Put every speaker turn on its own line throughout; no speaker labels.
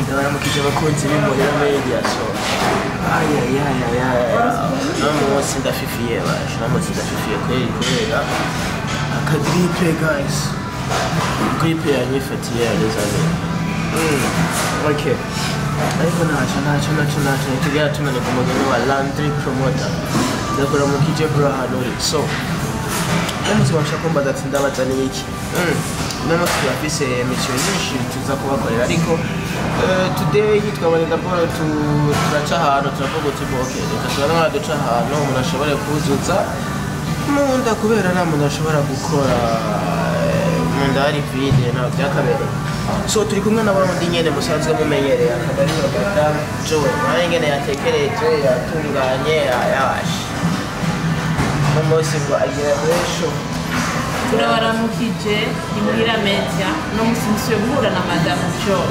Ndabaramukije abakunzi b'Imuhira Media so namunsi ndafifiye baje namunsi ndafifiye kubera akagripe guys gripe yanyifatiye yarezaze okay ariko ntacyo tugira tumene ku mugeni wa Landry Promoter ndabaramukije bro hano so namunsi bashaka kumbaza ati ndabazaniye iki namunsi turafise mission nyinshi tuza kubakorera ariko today twabonye d'abord turaca ahantu turavuga uti okay reka turabona duca ahantu umuntu ashobora kuzuza munda kubera nta muntu ashobora gukora munda ari vide na byakabereye so turi kumwe n'abandi nyene musanzwe mumenyereye akabari bagata Joe nawe nyene yatekereje yatunganye ayashi n'umunsi ngo agira resho
turabaramukije Imuhira Media no musinzi yo guhura na Madame Joe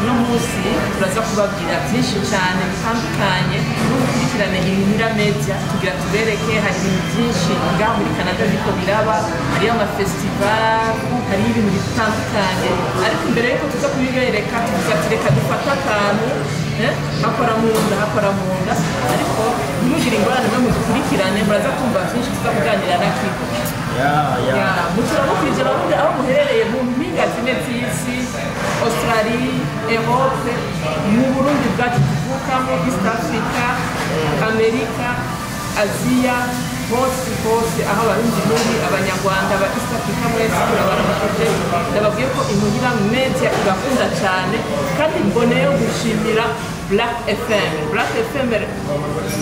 no musi turaza kubabwira byinshi cyane bitandukanye n'ukurikirane Imuhira Media tugira tubereke hari ibintu byinshi ngaho muri Canada biko biraba hari ama festival hari ibintu bitandukanye ariko imbere yuko tuza kubibereka tuzatireka dufata akantu hakora munda ariko nimugire ingorane no mudukurikirane muraza kumva byinshi tuzakuganira na Kiko muturabukije bavuga aho muherereye mu mpinga zine z'isi Australie, Europe, mu Burundi bwacu tuvukamo, East Africa, Amerika, Aziya, hose aho abarundi muri abanyarwanda ba East Africa mwese turabaramukije ndababwiye ko Imuhira Media ibakunda cyane kandi mboneyo gushimira Black FM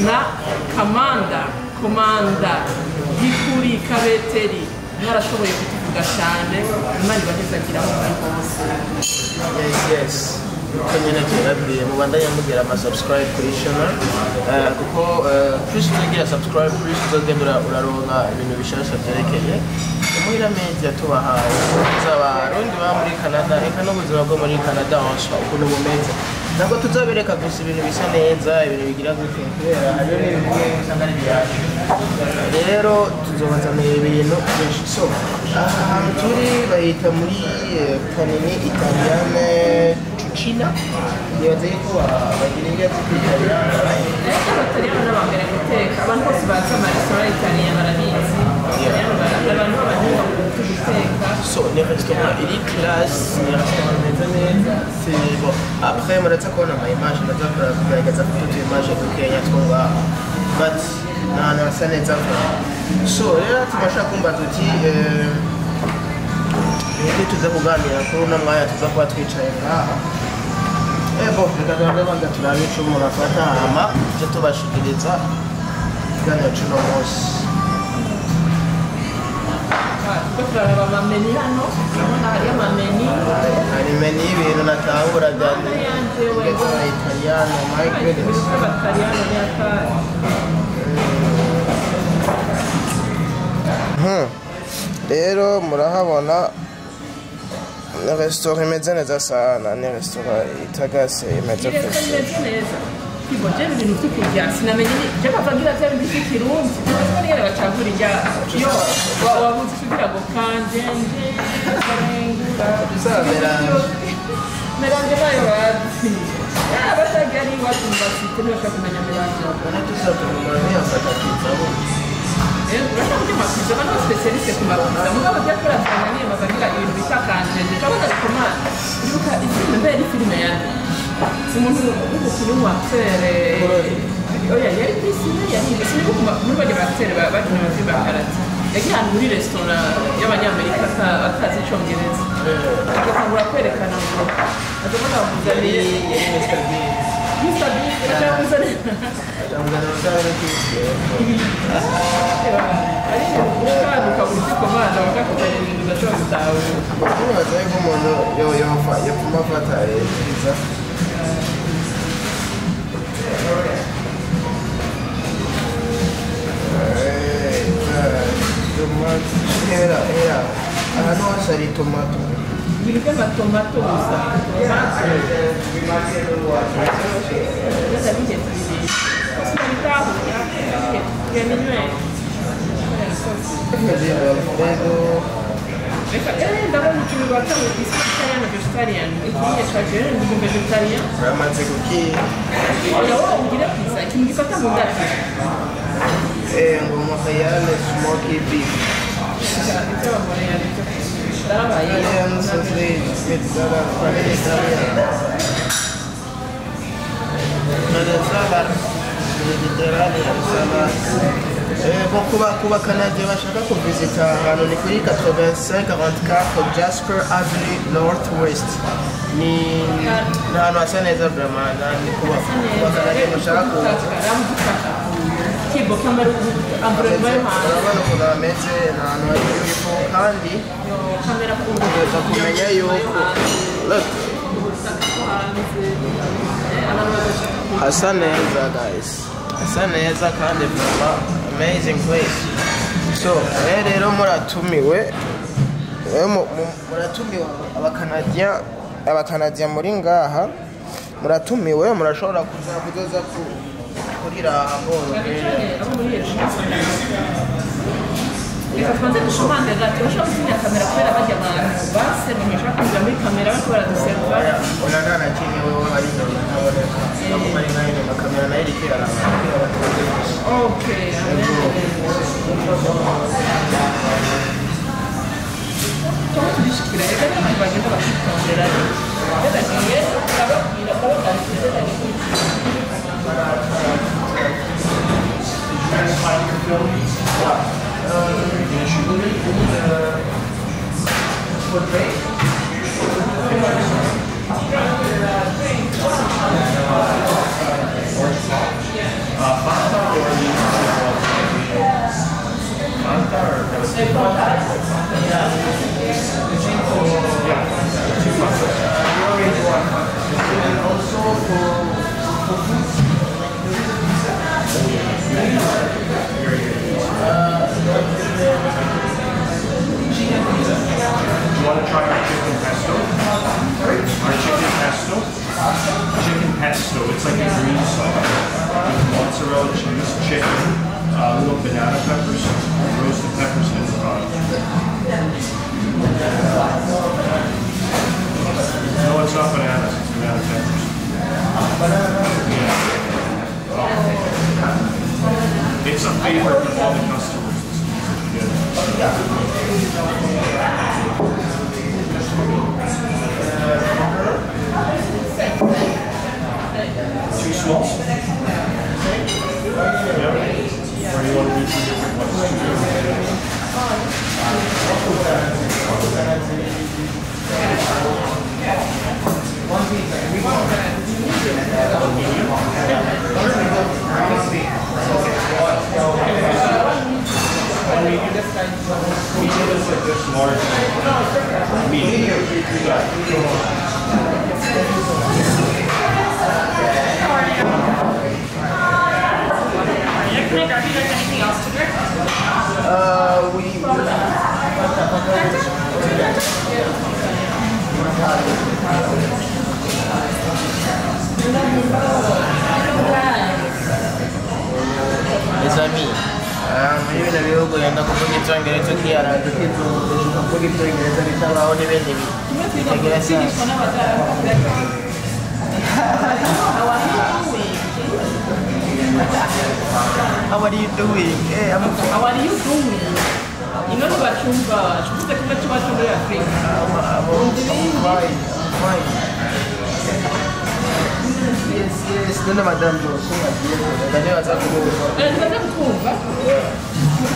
na Komanda Gikuri Kabeteri mwarashoboye kutuvuga cyane imana ibahezagira mu hose
yes kanyene kirabye mu bandanya mugira ama subscribe kuri channel kuko plus tugira subscribe plus tuzogenda uraronka ibintu bishasha byerekeye Imuhira Media tubahaye z'abarundi ba muri Canada eka no buzima bwo muri Canada hose ukuntu bumeze ntabwo tuzabereka gusa ibintu bisa neza ibintu bigira gute kubera hari n'ibintu usanga ari byaje rero tuzobazanira ibintu byinshi so ahantu turi bahita muri Panini Italiane Cucina yaze ko bagira indya z'Italiane
Italiane n'abambere guteka abantu bose baza amaresitora Italiane barabizi abantu b'abahinga mu guteka
so les restaurants il est classe les restaurants neza c'est bon après muraza kubona ama image ndaza kugaragaza foto image dukenya twonga but nana hasa neza so rero tubasha kumva tuti ibyo tuza kuganira kuri uno mwanya tuza kuba twicaye ngaha bo reka turabanza turabe icyo umuntu afata hama tujye tubashikiriza ikiganiro cy'uno munsi
turaraba amameni hano urabona hariyo amameni
hari meni y'ibintu natahura bya Italiano my goodness
Italiano ni akari
rero murahabona ni restaurant imeze neza sana ni restaurant itagase imeze
neza kiboje ibintu by'ukurya sinamenye je bavangira bya bintu by'ikirundi cyangwa niyo bacagura irya iyo wabuze kugira ngo kanjenje barengura
bizabera
meranje bayo bazi abatagari watu basite no kumenya meranje
na tuzatumura ni afata kizabo
urashaka kujya makiza bano specialiste ku makiza mugabo bya kora cyane bavangira ibintu bitakanjenje cyangwa kumana uribuka ifilme mbere filme yanjye umuntu w'umukuru w'acteur oya yari pisine yahiye siniko muri bajya bacteur bakina amafilme akarati yagiye ahantu muri restaurant y'abanyamerika atazi icyongereza akatangura kwerekana ngo azabona bakuzaniye Mr. Bean akakuzaniye ari ukanduka buri komanda bakakuzanira ibintu udashobora gutahura
ubaza yuko umuntu yapfuma afata pizza tomate era ahantu hose hari tomato
ibintu by'amatomato gusa D'abord, tu me vois comme végétarien, végétarien. Et puis, je suis végétarien.
Vraiment, c'est cookie.
On dirait pizza. Qui me dit pas ta mon date.
Et un Montréal smoky beef. Italian sausage with salad, family Italian. Salad, Mediterranean salad. Bon, kuba Canadien bashaka kuvisita ahantu ni kuri 8544 Jasper Avenue Northwest. Ni ahantu hasa neza vraiment, ni kuba Canadien bashaka kuba.
Kibo kamera ambrement
urabona ukuntu hameze ni ahantu hari beautiful kandi
kamera
ugomba kumenya yuko hasa neza guys, hasa neza kandi vraiment amazing place. So rero muratumiwe abakanadiya muri ngaha muratumiwe, murashobora kuza kurira amboro
reka twanze dushobande gati bashobora gusinya kamera kubera bajya abantu baseruye bashaka kuza muri kamera bariko baraduserva
ona nta kimwe wowe bari ntaboneka baguma ari nkayo inyuma kamera nayo iriko iraraba
okay cyangwa turishikira reka n'abantu bagenda bakitondera badagiye bababwira ko badashyize
You want to try our chicken pesto? Our chicken pesto? Chicken pesto. It's like a green sauce with mozzarella cheese, chicken, little banana peppers, roasted peppers, and no, it's not bananas. It's banana peppers. Yeah. It's a favorite of all the customers. Two smalls? Yeah. Or do you want to do two different ones? Medium is like this large. Medium.
Anything else to drink?
Les amis, muri bino bihugu yenda kuvuga icyongereza ukiyaranza ukizunguza ukavuga icyongereza bitabaho n'ibindi bitagira siyansi. How are you doing? Hey,
How are you doing? Ino ntibacumva ufite kumwe tubacu muri Afurika.
I'm fine. Yes, none madame Johnson agiye baza kumubona.
Ndaza kumva.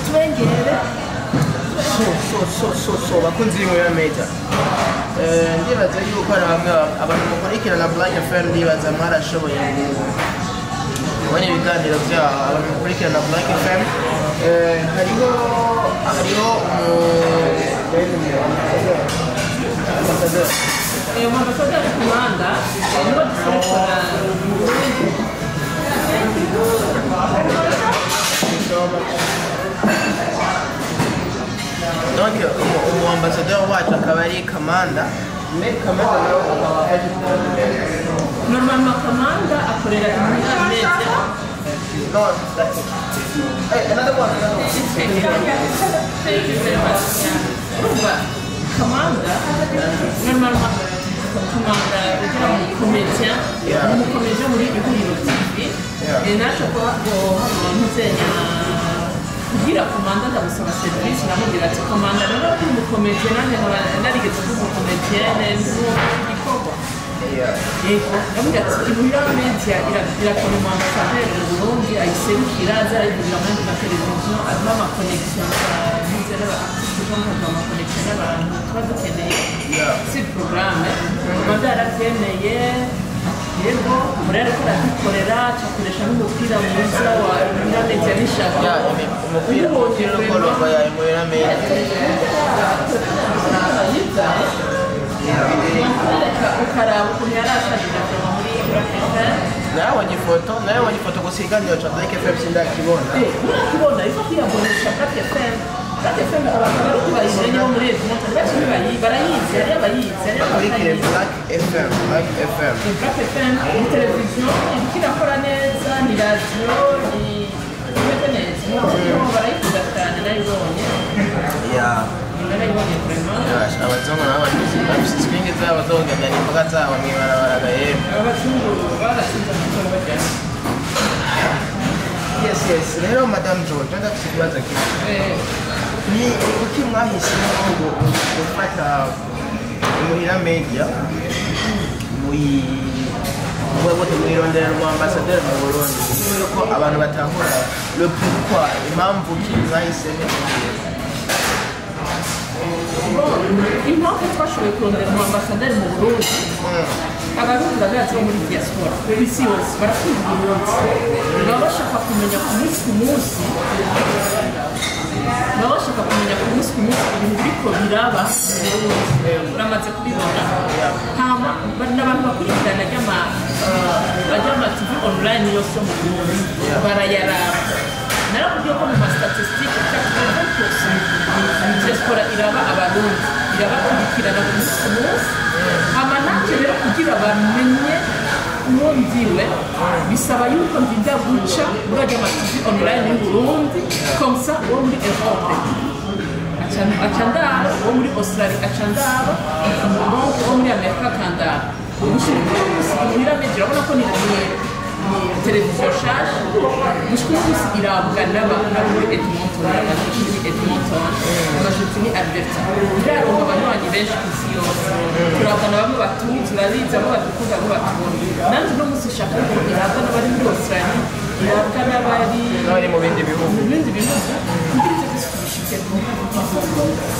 Twengere.
So bakunzi b'Imwe Media. Ndibaza yuko hari bamwe abantu mukurikirana Black FM ndibaza mwarashoboye kubona ibiganiro byabo, abantu mukurikirana Black FM hariho ambassadeur
Ambassadeur Kumanda nibo dukorana
donc umuambassadeur wacu akaba ari Kamanda. Kamanda nawe akaba ari
normalement Kamanda akorera Imwe Media.
No, that's it. Hey, another one.
Thank you very much. Kamanda normalement Kamanda ugira mu comédien mu comédien muri Ihuriro TV naje ko ntuzenya kugira Kamanda ndamusaba service namubwira ati Kamanda rero uri mu comédien nanjye narigeze kuba comédien n'ikogwa yego namubwira ati Ihuriro Media irakora mu ambassadeur mu Burundi ayiserukira azarayivugiramo na televiziyo azana ama connection n'izera ama connection n'abantu tuba dukeneye si programme Kamanda yarabyemeye yego murere ko aradukorera cyakoresha n'umupira mwiza wa Ihuriro Media n'ishaka
umupira w'urugoroba ya Ihuriro Media
ukaraba ukuntu yarashajije kuva muri
nabonye ifoto gusa ikiganiro cya Black FM sindakibona
urakibona ariko kwiyabonesha Black FM abantu bari kubayizanye bo muri Edmond barayizi hari abayizi
Black FM
ni televiziyo iriko irakora neza ni radiyo ni imeze neza barayikunda cyane nayibonye narayibonye vraiment
abazungu nabo bafite swing zabo zo kuganira imboga zabo mw'ibarabara yemwe
abazungu baratsinze amatora bajyana
yes rero Madame George ndafite ikibazo kimwe ni kuki mwahisemo gufata Ihuriro Media mwirondera mu ambassadeur mu Burundi kuko abantu batahura le pourquoi impamvu ki mwahisemo
impamvu twashoboye kurondera mu ambassadeur mu Burundi abarundi bagazi bo muri diaspora isi yose barakunda Uburundi baba bashaka kumenya ku munsi ibintu biriko biraba uramaze kubibona hama n'abantu bakurikirana ry'ama TV online yose mu Burundi barayaraba narakubwiye ko mu mastatistique diaspora iraba abarundi irabakurikirana ku munsi hama nanje rero kugira bamenye uwo ndiwe bisaba yuko ndinda guca muri ry'ama TV online mu Burundi comme ça uwo muri Europe acandara uwo muri Australia acandara uwo muri Amerika akandara Ihuriro Media urabona ko ni televiziyo nshasha gushika umunsi irabwa n'abantu muri Edmonton amajwi ni Alberta iraronka abanywanyi benshi ku isi yose turabwa na bamwe batuye turabizi abo badukunda abo batubona nanjye uno munsi nshaka ko irabwa n'abari muri Australia irabwa n'abari
mu bindi bihugu
kugira icyo gisubishike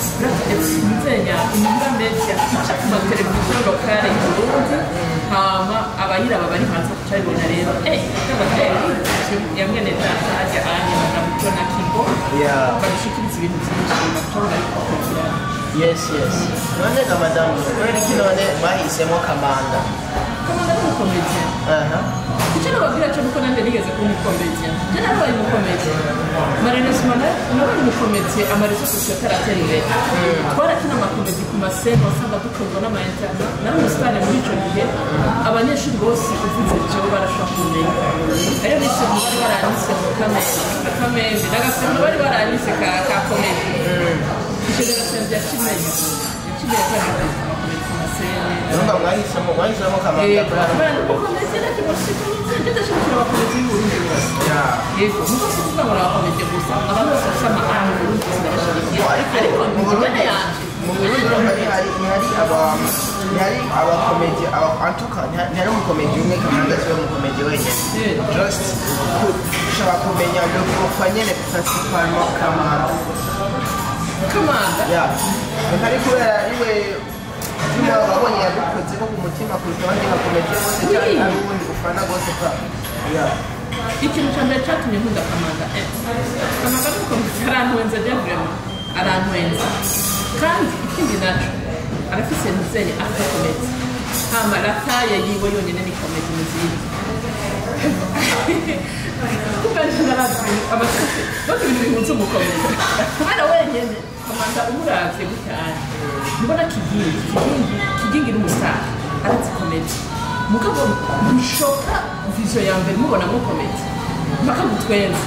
nzenya Ihuriro Media ica ku mateleviziyo lokale mu Burundi hama abayiraba bari hanze kucabibona rero yamwene data ajya anye bakamuco na Kibo bagishikiriza ibintu byinshi bakaba bari kukurikirana
yes none ga Madame kubera iki none bahisemo Kamanda
ni umukomedian icyo nababwira cyo nuko nanjye nigeze kuba umukomedian njye nabaye umukomedian malheureusement nabaye umukomedian amarezo sosiyo ataratera imbere twarakina amakomedi ku masene wasanga dukorwa n'ama-internet nari umusitani muri icyo gihe abanyeshuri bose uvuze jewe barashobora kumenya ariyo bise bari baranyise mu kamezi n'agasembu bari baranyise ka komedi icyo n'agasembu yakimeye kandi
urumva mwahisemo Kamanda
komedi nacyo bashyize ndashobora abakomedi y'Uburundi bose yego nuko si kuvuga ngo abakomedi gusa abantu bose bafite amahanga mu Burundi bose ndabashyigikiye ariko mu Burundi yanjye
mu Burundi hari abakomedi ntihari umukomedi umwe Kamanda siwe umukomedi wenyine just ushobora kumenya kwa nyene principalement Kamanda ari kubera iwe wabonye yadukoze ko ku mutima kuruta abandi bakomedi bose cyane ari ubundi ufana rwose
ikintu cya mbere cyatumye nkunda Kamanda ni umukomedi arantwenza vraiment arantwenza kandi ikindi naco arafise nizeye afite komedi hama rataye yiwe yonyine ni komedi muzindi kubenshi narazi abashitsi bose ibintu bihunze umukomedi kubera wenyene Kamanda umuravye gutya nibona kigingi n'umustar arazi komedi mugabo bishoka vision ya mbere mubona mu komedi mpaka gutwenza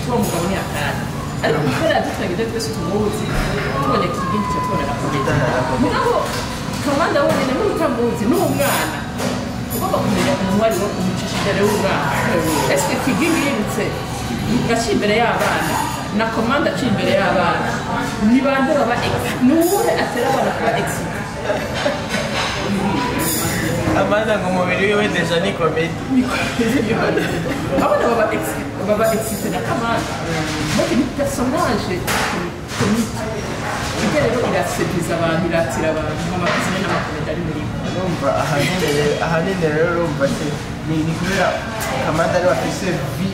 tuba mugabo ni akari ariko kubera dutangije twese tumuzi tubonye kigindi cyo tubonera mugabo kamanda wonyine n'utamuzi n'umwana ugomba kumenya umuntu wari wo kumucisha imbere y'umwana ese kigindi yibutse gashi imbere y'abana na komanda aciye imbere y'abana ni bande baba n'uwuhe atera abana kuba excite
Amanda ngo umubiri wiwe deja ni comedy
abana baba excite na kamanda bati ni personnage comique ibyo rero iraseduza abantu iratira abantu mu makazine n'amakomedi ari muri
numva ahanini rero urumva ni kubera Kamanda ariwe afise vi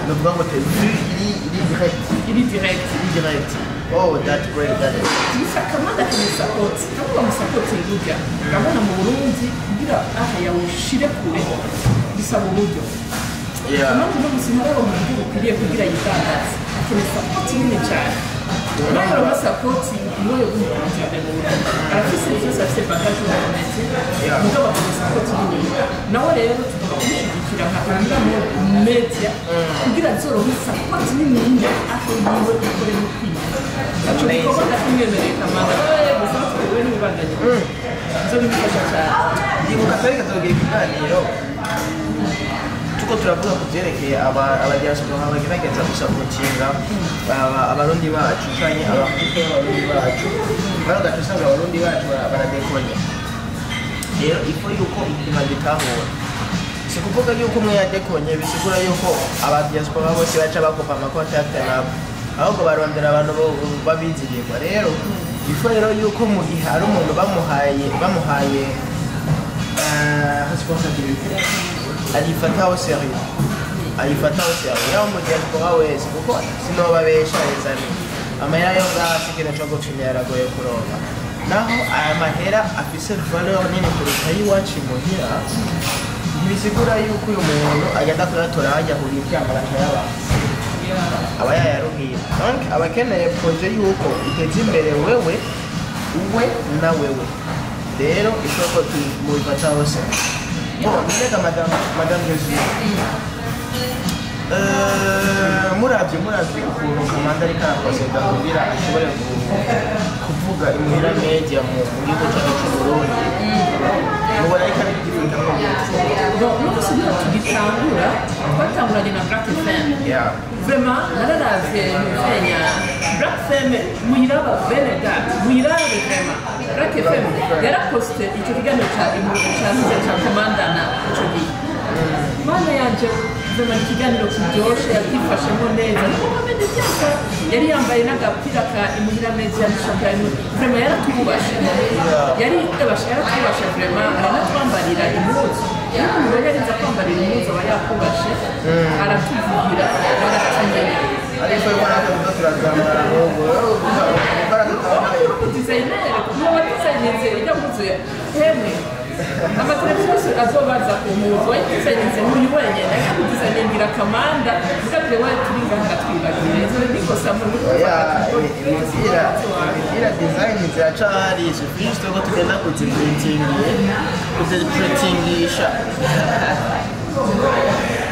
novuga ngo te vi iri direct oh that's great that is
bisa Kamanda kamusapoti nabo bamusapoti burya urabona mu Burundi kugira aha yawushire kure bisaba uburyo Kamanda no musima rero mu buryo bukwiriye kugira yitangaze akeneye sapoti nini cyane nayo basapoti niyo y'umukunzi mu Burundi arafise byose afise bagage y'ubumenyi mugabo bamusapoti nini nawe rero tugomba kumushyigikira nka media kugira nzorohe sapoti nini aho yiwe ikore no kwiga aco bikorwa ndakimwemereye Kamanda gusa tuwe n'ibibandanye zo bimufasha cyane
ndibuka twari katugira ikiganiro tuko turavuga ku byerekeye abadiaspora bagerageza gusapotinga abarundi bacu canke abafite abarundi bacu baraga tusanga abarundi bacu baradekonya rero ifo yuko ibintu bitahura si kuvuga yuko umwe yadekonye bisigura yuko abadiaspora bose baca bakopa amakontakte nabo ahubwo barondera abantu babizigirwa rero ifo rero yuko mu gihe hari umuntu bamuhaye responsibility alifataho sérieux yaho mu diaspora wese kuko sinobabesha ezani amahera yo ngaha sikina co gucinya yaragoye kuronka naho aya mahera afise valeur nini kuruta y'iwacu imuhira ntibisigura yuko uyu muntu agenda kuyatora hajya kugira amaranka y'abantu aba yayaruhiye donc aba akeneye projet yuko iteza imbere wewe na wewe rero isoko mubifataho sérieux Mbega Madame Josephine muravye ukuntu Kamanda ariko araposeda kugira ashobore kuvuga imuhira media mu gihugu cyacu c'Uburundi mubona ariko arigirika
no kusubira tugitangura twatanguranye na Black FM vraiment nararavye muvenya Black FM muhiraba bene data muhirabe vraiment Black FM yaraposte ico kiganiro ca Kamanda na ico gihe mana yanje vraiment ikiganiro kiryoshe yakifashemo neza n'ubumenyi byose yari yambaye n'agapira ka imuhira media n'ishakira vraiment yaratubashe yaratubashe vraiment aranatwambarira impuzu umuntu yarinze kwambarira impuzu aba yakubashe aratuvugira aratumenyera
ariko ibona ko turazamara n'ubwo
designere kuba wadesignze ijya muzuye hemwe amateleviziyo azobaza ku muzi wayidesignze muri wenyine akadesigngira Kamanda mugabire we turi ngaha twibagire izo nikosa muri
imipira design ziraca hari sufisite ko tugenda kuziprintingisha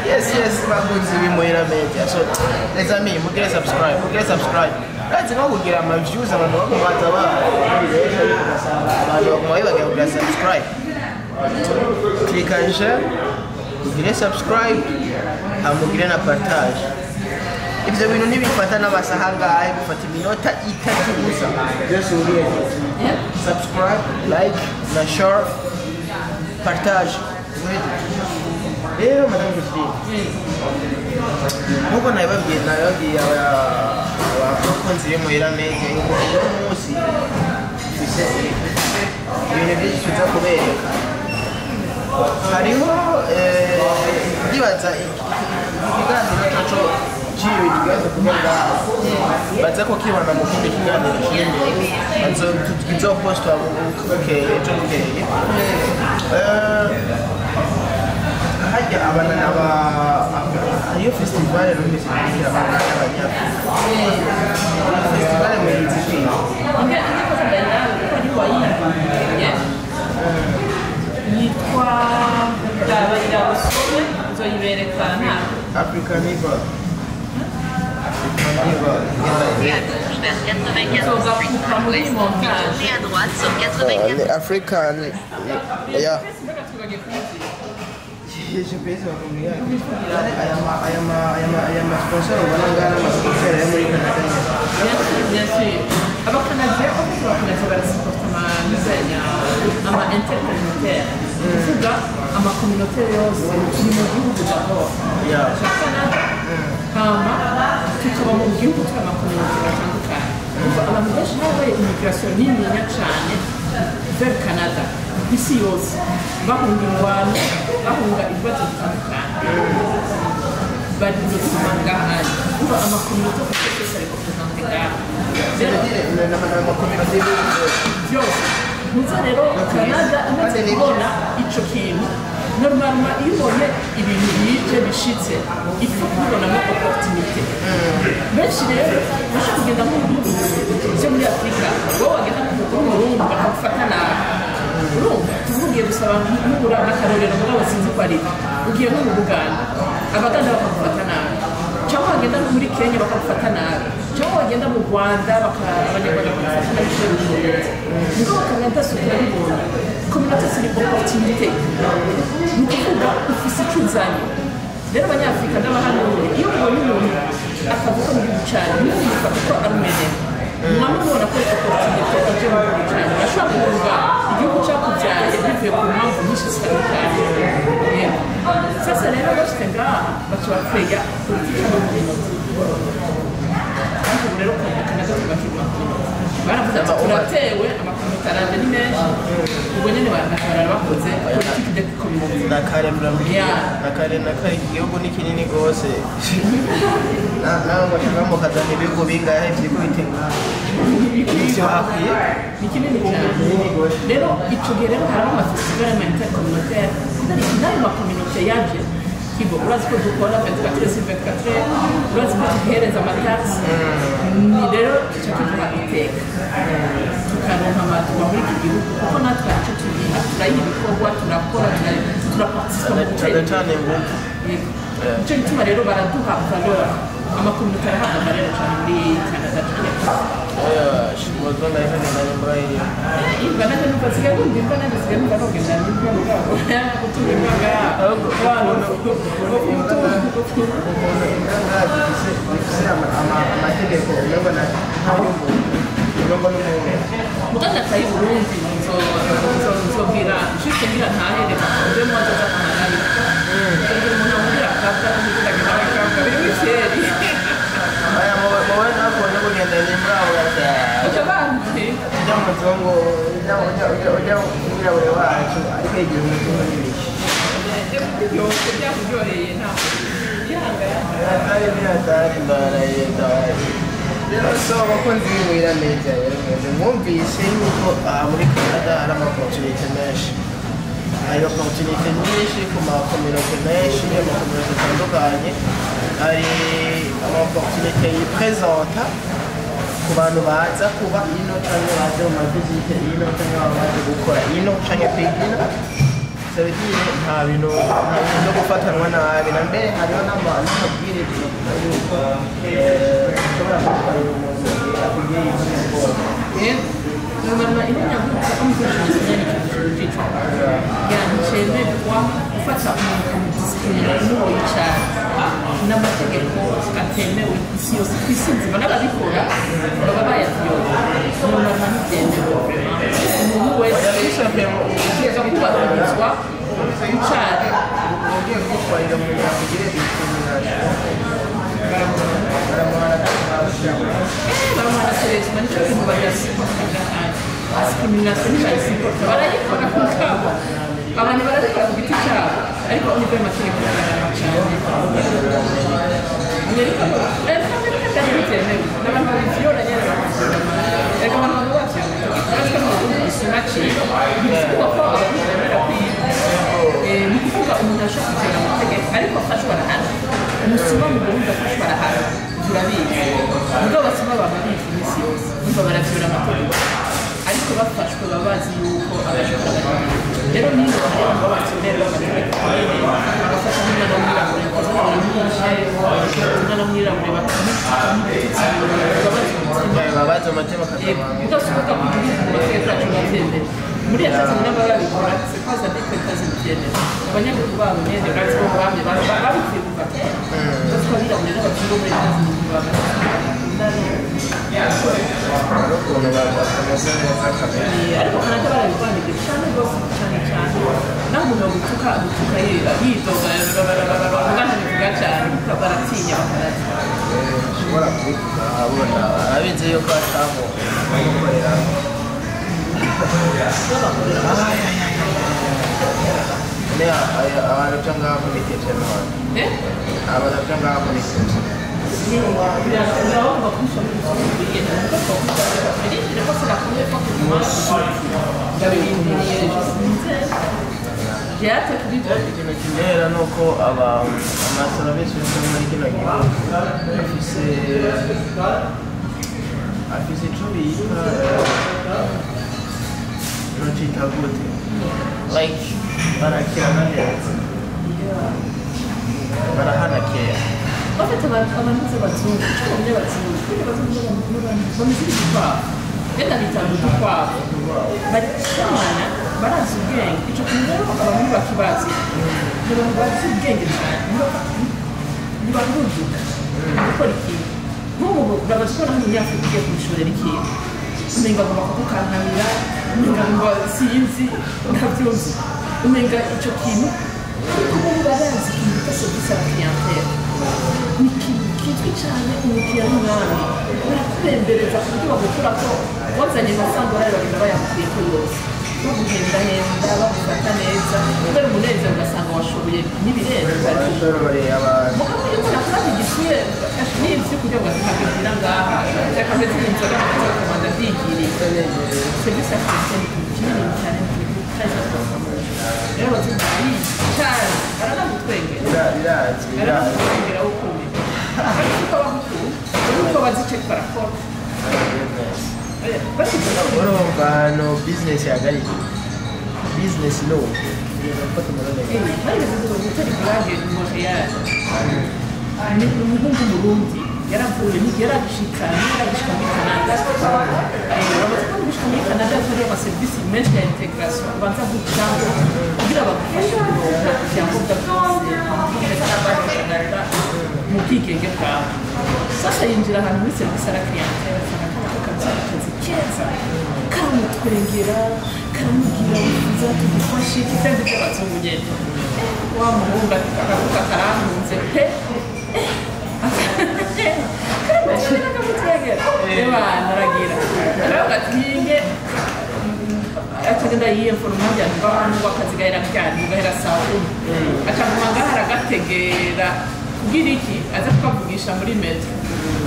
yes bakunzi bimuhira media so les amis mugire subscribe Kazi nko kugira ama views abantu bakubaza abantu bakubaye bagira subscribe click and share ugire subscribe hamugire na partage ibyo bintu nibifata n'amasaha ngahe gufata iminota 3 gusa byose uriye subscribe like na share partage rero Madame Josephine nkuko nabibabwiye abakunzi b'imuhira media yuko uno munsi dufise ibintu byinshi tuza kubereka hariho ndibaza ikiganiro cyacu ciwe kigaza kuvuga baza ko kibana mu kindi kiganiro kimwe kizopostwa bukeye ejo bukeye hajya abana iyo festival rumeze kugira abana b'abanyafurika festival mu Nzibiri
yitwa Dabayira Busome nzoyiberekana
African Eagle
Tournez à droite sur 84.
African, yeah.
GPS bakamubwira aya masponsor ubona ngana amasponsor yo muri Canada
bien sûr abakanadiens en fait abakanadiens barasupporta ama intercommunautaire kuvuga amakominotere yose turi mu gihugu d'abord cya Canada hama tukaba mu gihugu turi amakominotere atandukanye abantu benshi habaye immigration nininya cyane vers Canada isi yose bahunga ingwano bahunga ibibazo bitandukanye bari gusoma ngaha kuba amakominote yose ari represente ngaha amakominote yose muza rero Canada amaze kubona ico kintu normalement iyo ubonye ibintu bije bishitse ifu kubonamo opportunité benshi rero bashaka kugenda mu bihugu byo muri Afurika wowe wagenda mu Burundi bakagufata nabi urumva tuvugiye gusaba n'ubura n'akarorero mugabo sinzi ko ari ugiye nko mu Buganda abaganda bakagufata nabi cyangwa wagenda muri Kenya bakagufata nabi cyangwa wagenda mu Rwanda abanyarwanda bakagufata nabi kubera ubuyobozi mugabo Canada sukura bibona communauté c'est une opportunité ni ukuvuga ufise icyo uzanye rero abanyafurika n'abahanura iyo ubonye umuntu akavuga mu gihugu cyane n'umufata ko ari umeneye mwamubona ko opportunité ije mu gihugu cyane ashobora kuvuga igihugu cyakubyaye bivuye ku mpamvu nyinshi zitandukanye sasa rero bafite ngaha bashobora kwiga politiki y'ubuyobozi ariko ubu rero Canada tubakirwa baravuze ati turatewe amakomite aranje ni menshi ubwo nyine barara bakoze politiki de communauté
nakare murambwira nakare igihugu ni kinini rwose nawe bashaka mukazana ibihugu bingahe byiko bitenga ivyo hakwiye
ni kinini cyane rero ico gihe rero hari amafestival intercommunautaire n'ayo makominote yaje kibo urazi ko dukora 24/24 urazi ko tuhereza amataxi ni rero icyo kivuga iteka tukaronka amatuba muri iki gihugu kuko natwe icyo tubiha turayiha ibikorwa turakora turaparticipa mu gutera
cyane ngufu
icyo gituma rero baraduha valeur amakominote arahabwa rero cyane muri Canada
shimozo nayo nari mbaye
imba nake nuko sigaye kumva imba nake sigaye numva nogenda n'ibyo mugabo gutura imbaga
amategeko urabona
muganga atayi Burundi nzobwira nshike ngira ntahere nje mu nzoza kamarayo nje umuntu amubwira akabwa n'ibitagenda bakabwa biri w'icyeri
aya muwe nakubonye kugenda n'imbaho
utabandi
ujya mu muzungu ujya umwirabure wacu ariko igihe umuzungu n'ibiki
yose byakuryoheye ntabwo
atari ndaraye
rero so abakunzi b'Iwira Media rero mwumvise yuko muri Canada hari amaopportunité menshi hari opportunité nyinshi ku makominote menshi amakominote atandukanye hari amaopportunité yipresenta ku bantu baza kuba ino cyangwa baje mu mavizite ino cyangwa baje gukora ino cyangwa kwiga ino sabitire nta bintu byo gufatanwa nabi na mbere hariho n'amabwiriza yuko ushobora gutwarira umuntu akubwiye ibintu
normalement il y a beaucoup de yani cemerwa gufata umuntu akamudisipurina n'uwo yicara n'amategeko atemewe isi yose ku isi nzima n'ababikora baba bayavyoye normalement ntibyemewe umuntu wese utegerezwa kubahirizwa yicara
ugiye gutwarira umuntu akugire discrimination
baramuhana serezima nicyo kintu bagasiporta discrimination ntibayisiporta barayikora ku kabo abantu barabikora ku giti cyabo ariko nibwo ayo mategeko agaragara cyane kandi bitemewe n'abantu babivyola nyene bakasoma reka abantu baba bavyola uretse ko mu Burundi gisuma ciwe bivuga ko abantu bemera kwiga ni ukuvuga umuntu ashobora kugera amategeko ariko afashwa arahana umusuma mu Burundi afashwa arahana turabizi nubwo abasuma baba bizi iminsi yose numva baravyola amategeko ariko bafashwe baba bazi yuko abashobora rero niyo hari abantu babakenera bagafata umwana w'umwirabure umwana w'umwirabure
babaza umutima bakazamanga
udasuka mu mateka yacu batembere muri yatatu n'ababikora c'est pas avec que kazi byemera abanyagihugu babo nyene bazi ko bamye babikwiye gufata parce que abirabure n'abazungu muri kazi baba
ukuntu bakomeza neza kamere
ariko kanaka barabikwandiye cyane rwose cyane cyane naho umuntu gutuka yidoga bavuga cyane baratinya bakaraza
ushobora kubivuga abona arabizi yuko atamu bamukorera abantu byo ngaho muri kitchen none abantu byo ngaho muri kitchen ikintu kinera ni uko amaserivisi yo muri kino gihugu afise icyo bita nocita gute like barakirana neza barahana kera
bafite abantu b'abazungu icyo bamwe bazungu kuko abazungu bameze nk'udukwavu wenda bitanga udukwavu barishimana barazi ubwenge icyo kintu rero bakaba muri bakibazi ni abantu bazi ubwenge cyane ntibaruduka gukora ikintu nk'ubu urabazi ko naho umunyafurika ugiye kubishorera ikintu umenga ngo bakagukankamira umenga ngo sinzi ntabyuzi umenga icyo kintu kuko ubu barazi ikintu bita serivisi à la clientèle ni ikintu kizwi cyane umukiriya n'umwami barakurembereza ku buryo bagukura ko wazanye amasambu bari bagenda bayakuye ko yose baguhendahenda bagufata neza kubera umunezero ugasanga washoboye n'ibirenze mugabo iyo umuntu akora igisuye n'ibyo kugira ngo azikabibwira ngaha akameze nk'inzoga akabanza abyigiriye serivisi afite ni ikintu kinini cyane mu gihugu kandi rero abazungu cyane baranagutwengera baranagutwengera ukubi ariko uko bagukunda uko bazi icyo barakora
urumva no business yagariki business no gufata umunaniro
hari ibibazo gutera ikurage mu Montreal ni umuhungu murundi yaravuye yaragishika muri Canada urabona ko bishika muri Canada hari amaserivisi menshi ya integration ubanza gucamo kugira bagufashe kuronka ibyangombwa byose mu bwigenge bwawe sasa yinjira ahantu muri serivisi à la clientèle akazi keza karamutwengera karamubwira wifuza tugufashe kitende cy'abazungu nyene wa muhungu akavuga karampunze pe karamashira akamutwengera ebana aragira aravuga ati ninge atagenda yiyemfora umwanya ngo akazi gahera ryari gahera saa kumi acaguma ngahara agategera kugira iki aza kukavugisha muri metro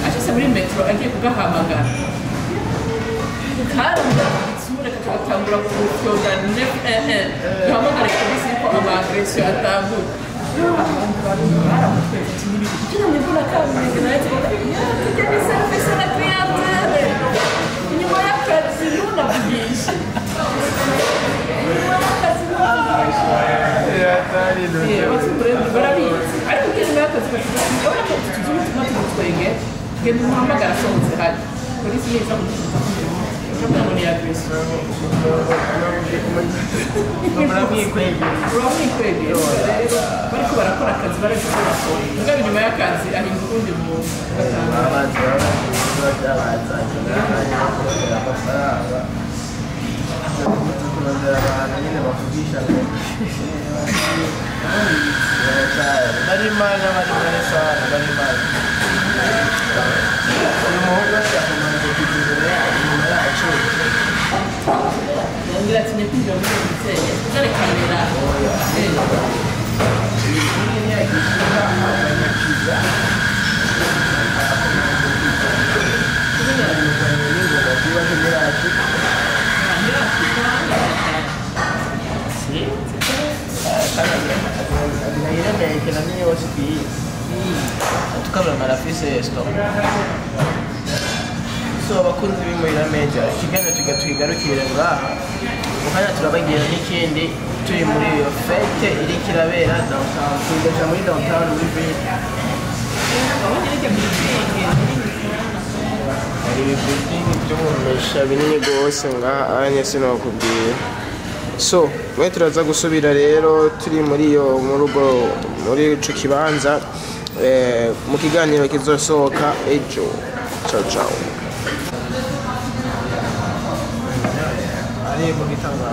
ashitse muri metro agiye kugahamagara karamba itsura kagatangura kufyoga yahamagara polisi ko amagresio atangura kugira ngo mbona kaburimbo nayo tugende service à la clientèle inyuma y'akazi ntunavugishe barabizi ariko ugiye nyuma y'akazi urabona ko tuzi umutima tumutwenge genda umuhamagara asohotse hari polisi niza kumutuza urabona ngo ni agresiyo uramwikwegera rero bariko barakora akazi bariko barakora mugabo inyuma y'akazi ahinda urundi muntu
kurondera abantu nyine bavugisha ngo bari mana bari neza bari mana uyu muhungu yakomeje kugirira inyuma yacu
ngira ati nekwinjira muri iyo mitsenge tuzarekanira
tukabura marafise esto so abakunzi b'Imurira Media ikiganiro tugarukire ngaha mukanya turabagira n'ikindi turi muri iyo fete iriko irabera downtown tugaja muri downtown muri ville hari ibibildingi vy'umumesha binini gose ngaha anye sinokubwira so mwe turaza gusubira rero turi muri ico kibanza mu kiganiro kizosohoka ejo ciao ciao ari mu gitanga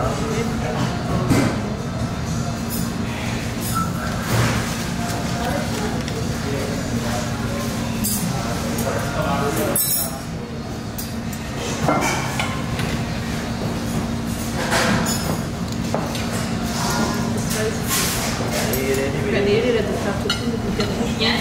Canele, dutatu tundi kujya